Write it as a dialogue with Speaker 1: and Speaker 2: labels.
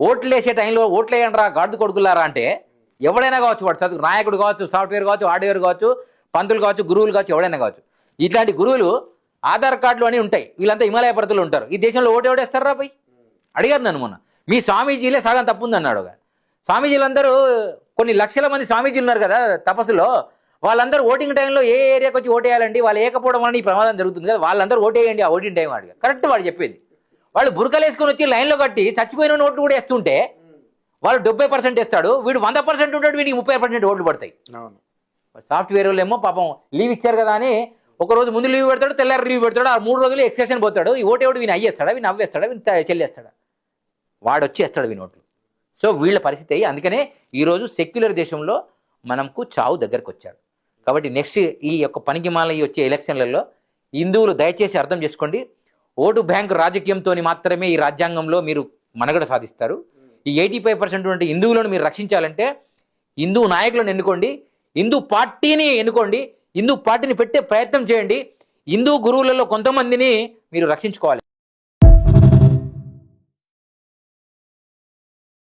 Speaker 1: ఓట్లు వేసే టైంలో ఓట్లు వేయండిరా గాడిద కొడుకులారా అంటే ఎవడైనా కావచ్చు, వాడు చదువు నాయకుడు కావచ్చు, సాఫ్ట్వేర్ కావచ్చు, హార్డ్వేర్ కావచ్చు, పంతులు కావచ్చు, గురువులు కావచ్చు, ఎవడైనా కావచ్చు. ఇట్లాంటి గురువులు ఆధార్ కార్డులు అని ఉంటాయి, వీళ్ళంతా హిమాలయ పర్వతాలు ఉంటారు. ఈ దేశంలో ఓటు ఎవడేస్తారా పోయి అడిగారు నన్ను మొన్న. మీ స్వామీజీలే సగం తప్పుంది అన్నాడు. స్వామీజీలందరూ కొన్ని లక్షల మంది స్వామీజీలు ఉన్నారు కదా తపస్సులో, వాళ్ళందరూ ఓటింగ్ టైంలో ఏ ఏరియాకి వచ్చి ఓటేయాలండి, వాళ్ళు ఏకపోవడం వల్ల ఈ ప్రమాదం జరుగుతుంది కదా, వాళ్ళందరూ ఓటేయండి ఆ ఓటింగ్ టైం అడిగారు. కరెక్ట్ వాడు చెప్పింది. వాళ్ళు బురకలు వేసుకొని వచ్చి లైన్లో కట్టి చచ్చిపోయిన ఓట్లు కూడా వేస్తుంటే వాళ్ళు 70% వేస్తాడు, వీడు 100% ఉంటాడు, వీడికి 30% ఓట్లు పడతాయి. సాఫ్ట్వేర్ వాళ్ళు ఏమో పాపం లీవ్ ఇచ్చారు కదా అని ఒక రోజు ముందు లీవ్ పెడతాడు, తెల్లారి లీవ్ పెడతాడు, ఆ 3 రోజులు ఎక్స్టెన్షన్ పోతాడు. ఈ ఓటేవాడు వీని అయ్యేస్తాడా, వీని అవ్వేస్తాడా, వీని చెల్లేస్తాడా, వాడు వచ్చేస్తాడు వీని ఓట్లు. సో వీళ్ళ పరిస్థితి. అందుకనే ఈరోజు సెక్యులర్ దేశంలో మనకు చావు దగ్గరకు వచ్చాడు. కాబట్టి నెక్స్ట్ ఈ యొక్క పనికిమాల వచ్చే ఎలక్షన్లలో హిందువులు దయచేసి అర్థం చేసుకోండి, ఓటు బ్యాంకు రాజకీయంతో మాత్రమే ఈ రాజ్యాంగంలో మీరు మనుగడ సాధిస్తారు. ఈ 85% హిందువులను మీరు రక్షించాలంటే హిందూ నాయకులను ఎన్నుకోండి, హిందూ పార్టీని ఎన్నుకోండి, హిందూ పార్టీని పెట్టే ప్రయత్నం చేయండి, హిందూ గురువులలో కొంతమందిని మీరు రక్షించుకోవాలి.